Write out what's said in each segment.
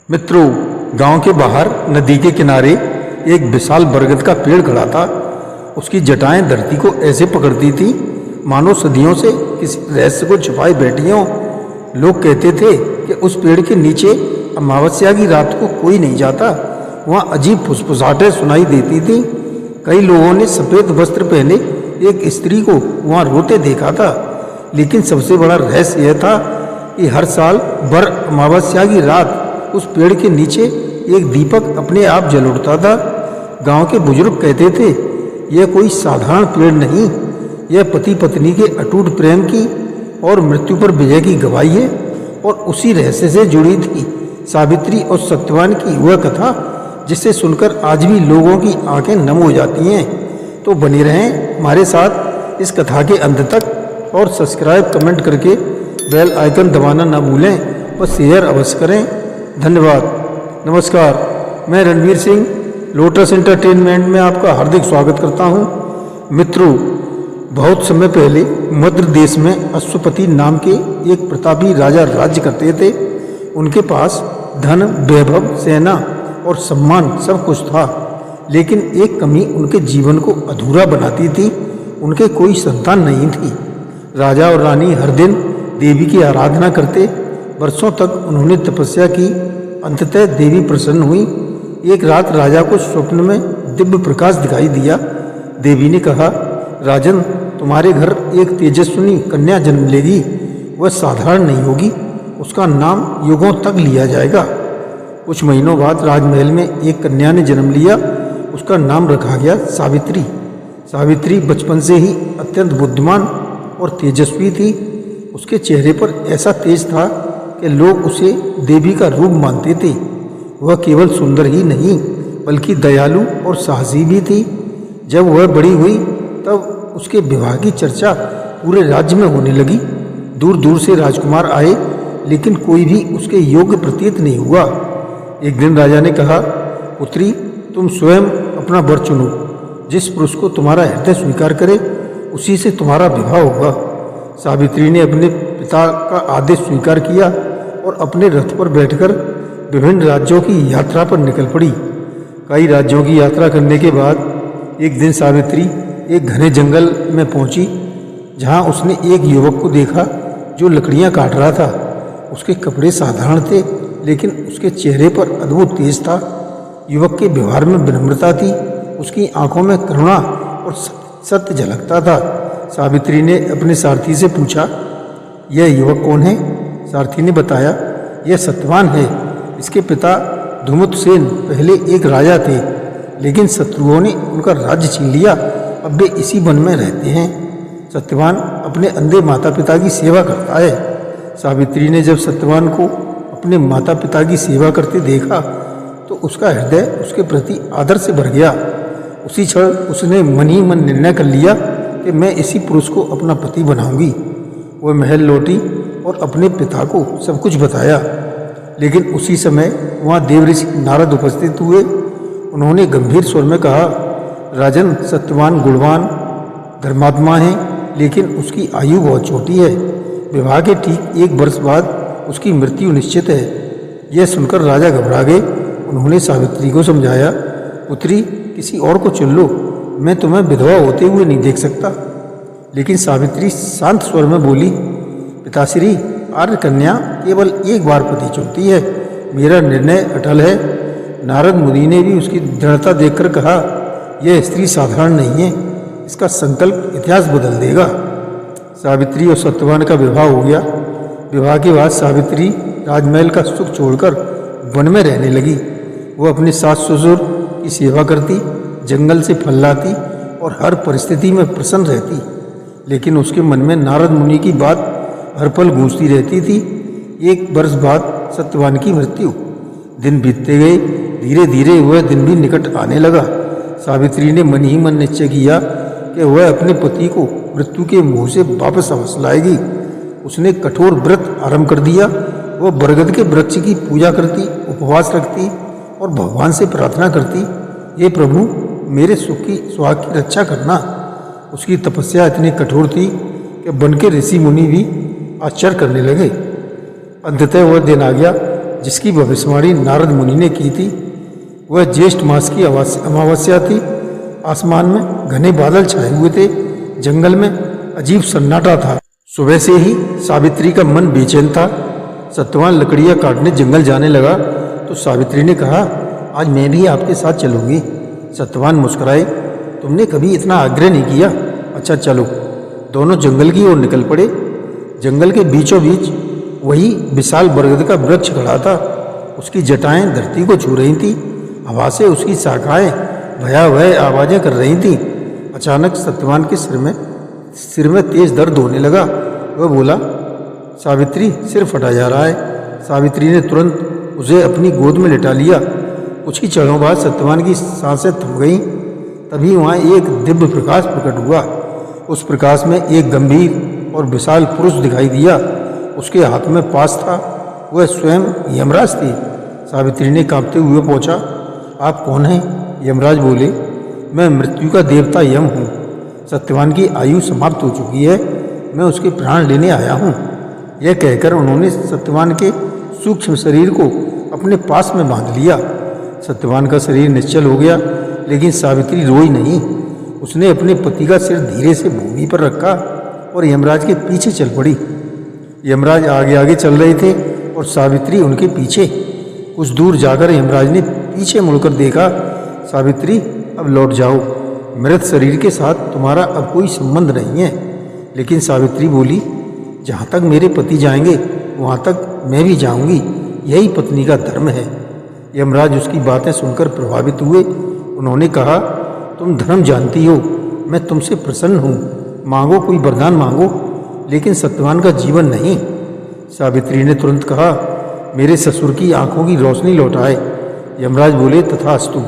मित्रों, गांव के बाहर नदी के किनारे एक विशाल बरगद का पेड़ खड़ा था। उसकी जटाएं धरती को ऐसे पकड़ती थी मानो सदियों से किसी रहस्य को छुपाए बैठी हों। लोग कहते थे कि उस पेड़ के नीचे अमावस्या की रात को कोई नहीं जाता। वहाँ अजीब फुसफुसाहटें सुनाई देती थीं। कई लोगों ने सफ़ेद वस्त्र पहने एक स्त्री को वहाँ रोते देखा था। लेकिन सबसे बड़ा रहस्य यह था कि हर साल भर अमावस्या की रात उस पेड़ के नीचे एक दीपक अपने आप जल उठता था। गांव के बुजुर्ग कहते थे, यह कोई साधारण पेड़ नहीं, यह पति पत्नी के अटूट प्रेम की और मृत्यु पर विजय की गवाही है। और उसी रहस्य से जुड़ी थी सावित्री और सत्यवान की वह कथा, जिसे सुनकर आज भी लोगों की आंखें नम हो जाती हैं। तो बने रहें हमारे साथ इस कथा के अंत तक और सब्सक्राइब कमेंट करके बेल आइकन दबाना ना भूलें और शेयर अवश्य करें। धन्यवाद। नमस्कार, मैं रणवीर सिंह लोटस एंटरटेनमेंट में आपका हार्दिक स्वागत करता हूं। मित्रों, बहुत समय पहले मध्य देश में अश्वपति नाम के एक प्रतापी राजा राज्य करते थे। उनके पास धन, वैभव, सेना और सम्मान सब कुछ था, लेकिन एक कमी उनके जीवन को अधूरा बनाती थी। उनके कोई संतान नहीं थी। राजा और रानी हर दिन देवी की आराधना करते। वर्षों तक उन्होंने तपस्या की। अंततः देवी प्रसन्न हुई। एक रात राजा को स्वप्न में दिव्य प्रकाश दिखाई दिया। देवी ने कहा, राजन, तुम्हारे घर एक तेजस्विनी कन्या जन्म लेगी। वह साधारण नहीं होगी, उसका नाम युगों तक लिया जाएगा। कुछ महीनों बाद राजमहल में एक कन्या ने जन्म लिया। उसका नाम रखा गया सावित्री। सावित्री बचपन से ही अत्यंत बुद्धिमान और तेजस्वी थी। उसके चेहरे पर ऐसा तेज था कि लोग उसे देवी का रूप मानते थे। वह केवल सुंदर ही नहीं बल्कि दयालु और साहसी भी थी। जब वह बड़ी हुई तब उसके विवाह की चर्चा पूरे राज्य में होने लगी। दूर दूर से राजकुमार आए, लेकिन कोई भी उसके योग्य प्रतीत नहीं हुआ। एक दिन राजा ने कहा, पुत्री, तुम स्वयं अपना वर चुनो। जिस पुरुष को तुम्हारा हृदय स्वीकार करे उसी से तुम्हारा विवाह होगा। सावित्री ने अपने पिता का आदेश स्वीकार किया और अपने रथ पर बैठकर विभिन्न राज्यों की यात्रा पर निकल पड़ी। कई राज्यों की यात्रा करने के बाद एक दिन सावित्री एक घने जंगल में पहुंची, जहां उसने एक युवक को देखा जो लकड़ियां काट रहा था। उसके कपड़े साधारण थे, लेकिन उसके चेहरे पर अद्भुत तेज था। युवक के व्यवहार में विनम्रता थी। उसकी आंखों में करुणा और सत्य झलकता था। सावित्री ने अपने सारथी से पूछा, यह युवक कौन है? सारथी ने बताया, यह सत्यवान है। इसके पिता धुमुतसेन पहले एक राजा थे, लेकिन शत्रुओं ने उनका राज्य छीन लिया। अब वे इसी वन में रहते हैं। सत्यवान अपने अंधे माता पिता की सेवा करता है। सावित्री ने जब सत्यवान को अपने माता पिता की सेवा करते देखा तो उसका हृदय उसके प्रति आदर से भर गया। उसी क्षण उसने मन ही मन निर्णय कर लिया कि मैं इसी पुरुष को अपना पति बनाऊंगी। वह महल लौटी और अपने पिता को सब कुछ बताया। लेकिन उसी समय वहाँ देवऋषि नारद उपस्थित हुए। उन्होंने गंभीर स्वर में कहा, राजन, सत्यवान गुणवान धर्मात्मा है, लेकिन उसकी आयु बहुत छोटी है। विवाह के ठीक 1 वर्ष बाद उसकी मृत्यु निश्चित है। यह सुनकर राजा घबरा गए। उन्होंने सावित्री को समझाया, पुत्री, किसी और को चुन लो, मैं तुम्हें विधवा होते हुए नहीं देख सकता। लेकिन सावित्री शांत स्वर में बोली, पिताश्री, आर्य कन्या केवल एक बार पति चुनती है। मेरा निर्णय अटल है। नारद मुनि ने भी उसकी दृढ़ता देखकर कहा, यह स्त्री साधारण नहीं है, इसका संकल्प इतिहास बदल देगा। सावित्री और सत्यवान का विवाह हो गया। विवाह के बाद सावित्री राजमहल का सुख छोड़कर वन में रहने लगी। वह अपने सास ससुर की सेवा करती, जंगल से फल लाती और हर परिस्थिति में प्रसन्न रहती। लेकिन उसके मन में नारद मुनि की बात हर पल गूंजती रहती थी। 1 वर्ष बाद सत्यवान की मृत्यु। दिन बीतते गए। धीरे धीरे वह दिन भी निकट आने लगा। सावित्री ने मन ही मन निश्चय किया कि वह अपने पति को मृत्यु के मुंह से वापस अवश्य लाएगी। उसने कठोर व्रत आरंभ कर दिया। वह बरगद के वृक्ष की पूजा करती, उपवास रखती और भगवान से प्रार्थना करती, हे प्रभु, मेरे सुख की सुहाग की रक्षा करना। उसकी तपस्या इतनी कठोर थी कि वन के ऋषि मुनि भी आश्चर्य करने लगे। अंततः वह दिन आ गया जिसकी भविष्यवाणी नारद मुनि ने की थी। वह ज्येष्ठ मास की अमावस्या थी। आसमान में घने बादल छाए हुए थे। जंगल में अजीब सन्नाटा था। सुबह से ही सावित्री का मन बेचैन था। सत्यवान लकड़ियां काटने जंगल जाने लगा तो सावित्री ने कहा, आज मैं भी आपके साथ चलूंगी। सत्यवान मुस्कुराए, तुमने कभी इतना आग्रह नहीं किया। अच्छा चलो। दोनों जंगल की ओर निकल पड़े। जंगल के बीचों बीच वही विशाल बरगद का वृक्ष खड़ा था। उसकी जटाएं धरती को छू रही थी। हवा से उसकी शाखाएं भयावह आवाजें कर रही थीं। अचानक सत्यवान के सिर में तेज दर्द होने लगा। वह बोला, सावित्री, सिर फटा जा रहा है। सावित्री ने तुरंत उसे अपनी गोद में लिटा लिया। कुछ ही क्षणों बाद सत्यवान की सांसें थम गईं। तभी वहाँ एक दिव्य प्रकाश प्रकट हुआ। उस प्रकाश में एक गंभीर और विशाल पुरुष दिखाई दिया। उसके हाथ में पास था। वह स्वयं यमराज थे। सावित्री ने कांपते हुए पूछा, आप कौन हैं? यमराज बोले, मैं मृत्यु का देवता यम हूँ। सत्यवान की आयु समाप्त हो चुकी है। मैं उसके प्राण लेने आया हूँ। यह कहकर उन्होंने सत्यवान के सूक्ष्म शरीर को अपने पास में बांध लिया। सत्यवान का शरीर निश्चल हो गया, लेकिन सावित्री रोई नहीं। उसने अपने पति का सिर धीरे से भूमि पर रखा और यमराज के पीछे चल पड़ी। यमराज आगे आगे चल रहे थे और सावित्री उनके पीछे। कुछ दूर जाकर यमराज ने पीछे मुड़कर देखा। सावित्री, अब लौट जाओ। मृत शरीर के साथ तुम्हारा अब कोई संबंध नहीं है। लेकिन सावित्री बोली, जहाँ तक मेरे पति जाएंगे वहाँ तक मैं भी जाऊंगी। यही पत्नी का धर्म है। यमराज उसकी बातें सुनकर प्रभावित हुए। उन्होंने कहा, तुम धर्म जानती हो। मैं तुमसे प्रसन्न हूँ। मांगो, कोई वरदान मांगो, लेकिन सत्यवान का जीवन नहीं। सावित्री ने तुरंत कहा, मेरे ससुर की आंखों की रोशनी लौटाए। यमराज बोले, तथास्तु,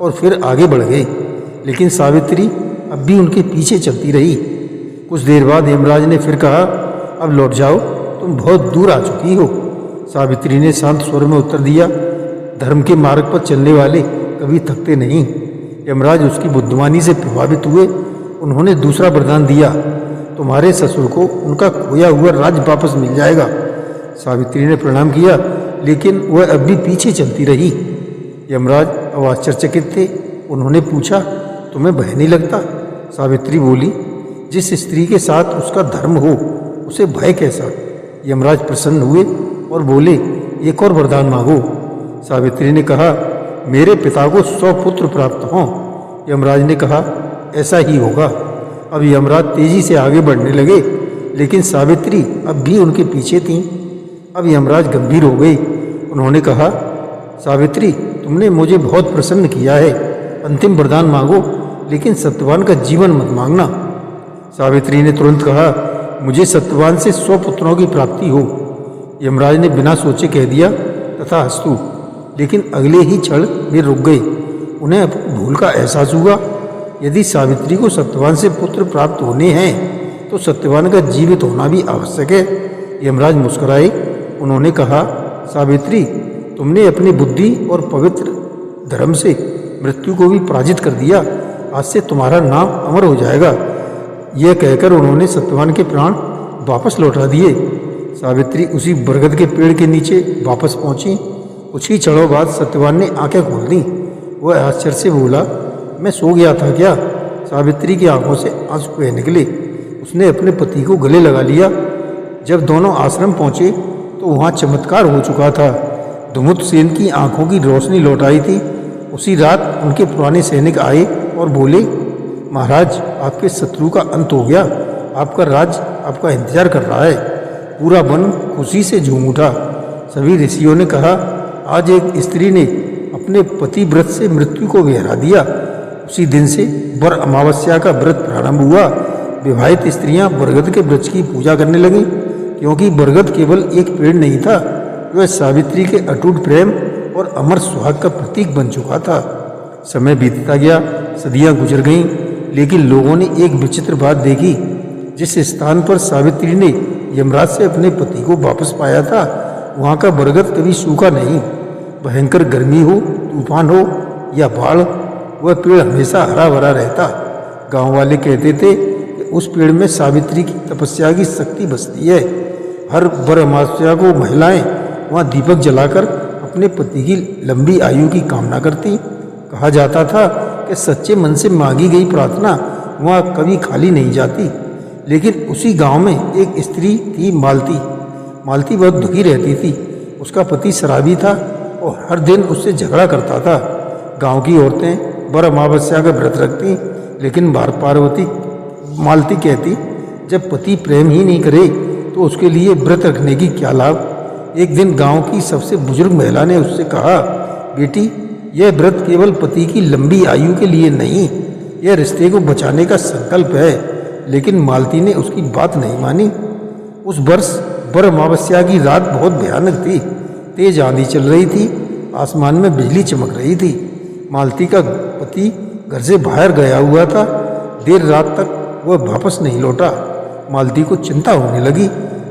और फिर आगे बढ़ गए। लेकिन सावित्री अब भी उनके पीछे चलती रही। कुछ देर बाद यमराज ने फिर कहा, अब लौट जाओ, तुम बहुत दूर आ चुकी हो। सावित्री ने शांत स्वर में उत्तर दिया, धर्म के मार्ग पर चलने वाले कभी थकते नहीं। यमराज उसकी बुद्धिमानी से प्रभावित हुए। उन्होंने दूसरा वरदान दिया, तुम्हारे ससुर को उनका खोया हुआ राज्य वापस मिल जाएगा। सावित्री ने प्रणाम किया, लेकिन वह अब भी पीछे चलती रही। यमराज अब आश्चर्यचकित थे। उन्होंने पूछा, तुम्हें भय नहीं लगता? सावित्री बोली, जिस स्त्री के साथ उसका धर्म हो उसे भय कैसा? यमराज प्रसन्न हुए और बोले, एक और वरदान मांगो। सावित्री ने कहा, मेरे पिता को 100 पुत्र प्राप्त हों। यमराज ने कहा, ऐसा ही होगा। अब यमराज तेजी से आगे बढ़ने लगे, लेकिन सावित्री अब भी उनके पीछे थीं। अब यमराज गंभीर हो गई। उन्होंने कहा, सावित्री, तुमने मुझे बहुत प्रसन्न किया है। अंतिम वरदान मांगो, लेकिन सत्यवान का जीवन मत मांगना। सावित्री ने तुरंत कहा, मुझे सत्यवान से 100 पुत्रों की प्राप्ति हो। यमराज ने बिना सोचे कह दिया, तथास्तु। लेकिन अगले ही क्षण वे रुक गए। उन्हें अपनी भूल का एहसास हुआ। यदि सावित्री को सत्यवान से पुत्र प्राप्त होने हैं तो सत्यवान का जीवित होना भी आवश्यक है। यमराज मुस्कुराए। उन्होंने कहा, सावित्री, तुमने अपनी बुद्धि और पवित्र धर्म से मृत्यु को भी पराजित कर दिया। आज से तुम्हारा नाम अमर हो जाएगा। यह कहकर उन्होंने सत्यवान के प्राण वापस लौटा दिए। सावित्री उसी बरगद के पेड़ के नीचे वापस पहुंची। कुछ ही क्षणों बाद सत्यवान ने आंखें खोल दी। वह आश्चर्य से बोला, मैं सो गया था क्या? सावित्री की आंखों से आंसू बह निकले। उसने अपने पति को गले लगा लिया। जब दोनों आश्रम पहुंचे तो वहाँ चमत्कार हो चुका था। धुमुत सेन की आंखों की रोशनी लौट आई थी। उसी रात उनके पुराने सैनिक आए और बोले, महाराज, आपके शत्रु का अंत हो गया। आपका राज्य आपका इंतजार कर रहा है। पूरा वन खुशी से झूम उठा। सभी ऋषियों ने कहा, आज एक स्त्री ने अपने पति व्रत से मृत्यु को विहरा दिया। उसी दिन से वर अमावस्या का व्रत प्रारंभ हुआ। विवाहित स्त्रियां बरगद के वृक्ष की पूजा करने लगीं, क्योंकि बरगद केवल एक पेड़ नहीं था, वह सावित्री के अटूट प्रेम और अमर सुहाग का प्रतीक बन चुका था। समय बीतता गया, सदियां गुजर गईं, लेकिन लोगों ने एक विचित्र बात देखी। जिस स्थान पर सावित्री ने यमराज से अपने पति को वापस पाया था, वहाँ का बरगद कभी सूखा नहीं। भयंकर गर्मी हो, तूफान हो या बाढ़, वह पेड़ हमेशा हरा भरा रहता। गांव वाले कहते थे कि उस पेड़ में सावित्री की तपस्या की शक्ति बसती है। हर वर अमावस्या को महिलाएं वहाँ दीपक जलाकर अपने पति की लंबी आयु की कामना करती। कहा जाता था कि सच्चे मन से मांगी गई प्रार्थना वहाँ कभी खाली नहीं जाती। लेकिन उसी गांव में एक स्त्री थी, मालती। मालती बहुत दुखी रहती थी। उसका पति शराबी था और हर दिन उससे झगड़ा करता था। गांव की औरतें बर अमावस्या का व्रत रखती, लेकिन पार्वती मालती कहती, जब पति प्रेम ही नहीं करे तो उसके लिए व्रत रखने की क्या लाभ। एक दिन गांव की सबसे बुजुर्ग महिला ने उससे कहा, बेटी, यह व्रत केवल पति की लंबी आयु के लिए नहीं, यह रिश्ते को बचाने का संकल्प है। लेकिन मालती ने उसकी बात नहीं मानी। उस वर्ष बर अमावस्या की रात बहुत भयानक थी। तेज आंधी चल रही थी, आसमान में बिजली चमक रही थी। मालती का पति घर से बाहर गया हुआ था। देर रात तक वह वापस नहीं लौटा। मालती को चिंता होने लगी।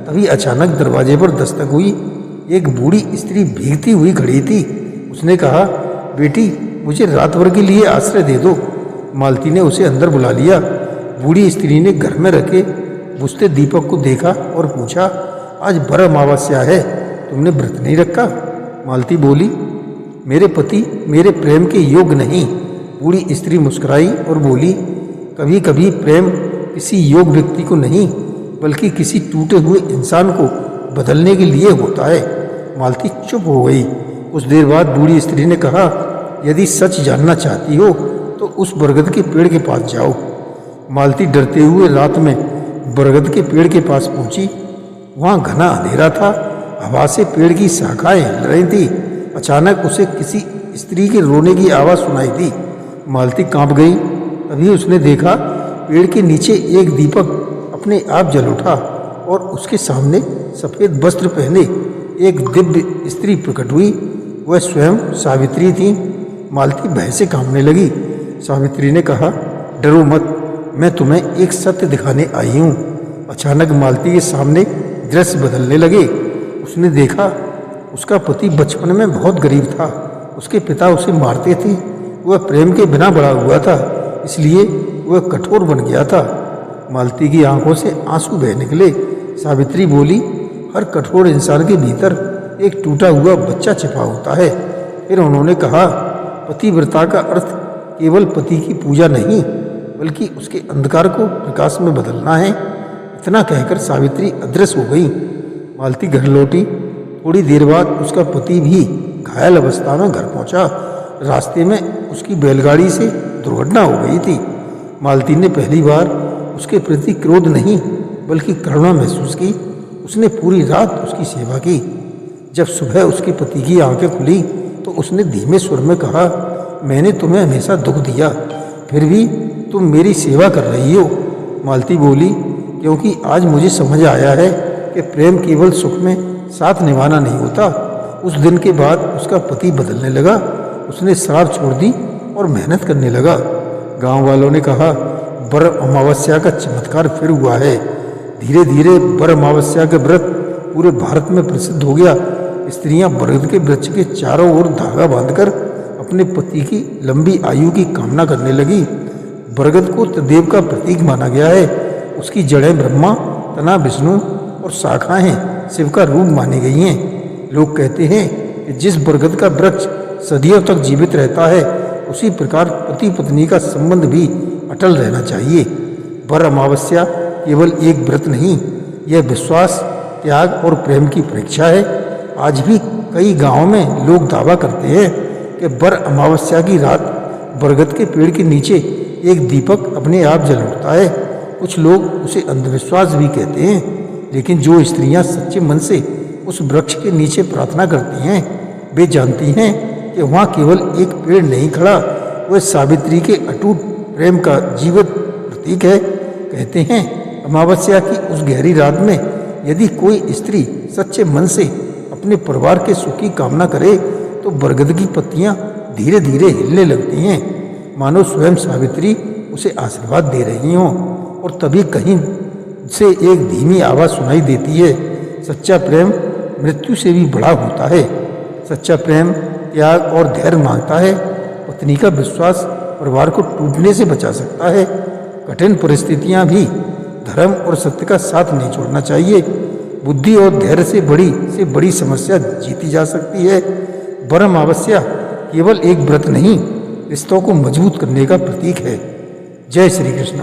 तभी अचानक दरवाजे पर दस्तक हुई। एक बूढ़ी स्त्री भीगती हुई खड़ी थी। उसने कहा, बेटी, मुझे रात भर के लिए आश्रय दे दो। मालती ने उसे अंदर बुला लिया। बूढ़ी स्त्री ने घर में रखे बुझते दीपक को देखा और पूछा, आज बर अमावस्या है, तुमने व्रत नहीं रखा? मालती बोली, मेरे पति मेरे प्रेम के योग्य नहीं। बूढ़ी स्त्री मुस्कुराई और बोली, कभी कभी प्रेम किसी योग्य व्यक्ति को नहीं, बल्कि किसी टूटे हुए इंसान को बदलने के लिए होता है। मालती चुप हो गई। कुछ देर बाद बूढ़ी स्त्री ने कहा, यदि सच जानना चाहती हो तो उस बरगद के पेड़ के पास जाओ। मालती डरते हुए रात में बरगद के पेड़ के पास पहुंची। वहाँ घना अंधेरा था। हवा से पेड़ की शाखाएं हिल रही थी। अचानक उसे किसी स्त्री के रोने की आवाज़ सुनाई दी। मालती कांप गई। तभी उसने देखा, पेड़ के नीचे एक दीपक अपने आप जल उठा और उसके सामने सफ़ेद वस्त्र पहने एक दिव्य स्त्री प्रकट हुई। वह स्वयं सावित्री थी। मालती भय से कांपने लगी। सावित्री ने कहा, डरो मत, मैं तुम्हें एक सत्य दिखाने आई हूँ। अचानक मालती के सामने दृश्य बदलने लगे। उसने देखा, उसका पति बचपन में बहुत गरीब था। उसके पिता उसे मारते थे। वह प्रेम के बिना बड़ा हुआ था, इसलिए वह कठोर बन गया था। मालती की आंखों से आंसू बह निकले। सावित्री बोली, हर कठोर इंसान के भीतर एक टूटा हुआ बच्चा छिपा होता है। फिर उन्होंने कहा, पतिव्रता का अर्थ केवल पति की पूजा नहीं, बल्कि उसके अंधकार को प्रकाश में बदलना है। इतना कहकर सावित्री अदृश्य हो गई। मालती घर लौटी। थोड़ी देर बाद उसका पति भी घायल अवस्था में घर पहुंचा। रास्ते में उसकी बैलगाड़ी से दुर्घटना हो गई थी। मालती ने पहली बार उसके प्रति क्रोध नहीं, बल्कि करुणा महसूस की। उसने पूरी रात उसकी सेवा की। जब सुबह उसके पति की आंखें खुली तो उसने धीमे स्वर में कहा, मैंने तुम्हें हमेशा दुख दिया, फिर भी तुम मेरी सेवा कर रही हो। मालती बोली, क्योंकि आज मुझे समझ आया है कि प्रेम केवल सुख में साथ निभाना नहीं होता। उस दिन के बाद उसका पति बदलने लगा। उसने शराब छोड़ दी और मेहनत करने लगा। गांव वालों ने कहा, बर अमावस्या का चमत्कार फिर हुआ है। धीरे धीरे बर अमावस्या का व्रत पूरे भारत में प्रसिद्ध हो गया। स्त्रियां बरगद के वृक्ष के चारों ओर धागा बांधकर अपने पति की लंबी आयु की कामना करने लगी। बरगद को त्रिदेव का प्रतीक माना गया है। उसकी जड़ें ब्रह्मा, तना विष्णु और शाखाएं शिव का रूप मानी गई हैं। लोग कहते हैं कि जिस बरगद का वृक्ष सदियों तक जीवित रहता है, उसी प्रकार पति पत्नी का संबंध भी अटल रहना चाहिए। बर अमावस्या केवल एक व्रत नहीं, यह विश्वास, त्याग और प्रेम की परीक्षा है। आज भी कई गांवों में लोग दावा करते हैं कि बर अमावस्या की रात बरगद के पेड़ के नीचे एक दीपक अपने आप जल उठता है। कुछ लोग उसे अंधविश्वास भी कहते हैं, लेकिन जो स्त्रियां सच्चे मन से उस वृक्ष के नीचे प्रार्थना करती हैं, वे जानती हैं कि वहाँ केवल एक पेड़ नहीं खड़ा, वह सावित्री के अटूट प्रेम का जीवित प्रतीक है। कहते हैं, अमावस्या की उस गहरी रात में यदि कोई स्त्री सच्चे मन से अपने परिवार के सुख की कामना करे तो बरगद की पत्तियां धीरे धीरे हिलने लगती हैं, मानो स्वयं सावित्री उसे आशीर्वाद दे रही हों। और तभी कहीं से एक धीमी आवाज़ सुनाई देती है, सच्चा प्रेम मृत्यु से भी बड़ा होता है। सच्चा प्रेम त्याग और धैर्य मांगता है। पत्नी का विश्वास परिवार को टूटने से बचा सकता है। कठिन परिस्थितियां भी धर्म और सत्य का साथ नहीं छोड़ना चाहिए। बुद्धि और धैर्य से बड़ी समस्या जीती जा सकती है। ब्रह्मावस्या केवल एक व्रत नहीं, रिश्तों को मजबूत करने का प्रतीक है। जय श्री कृष्ण।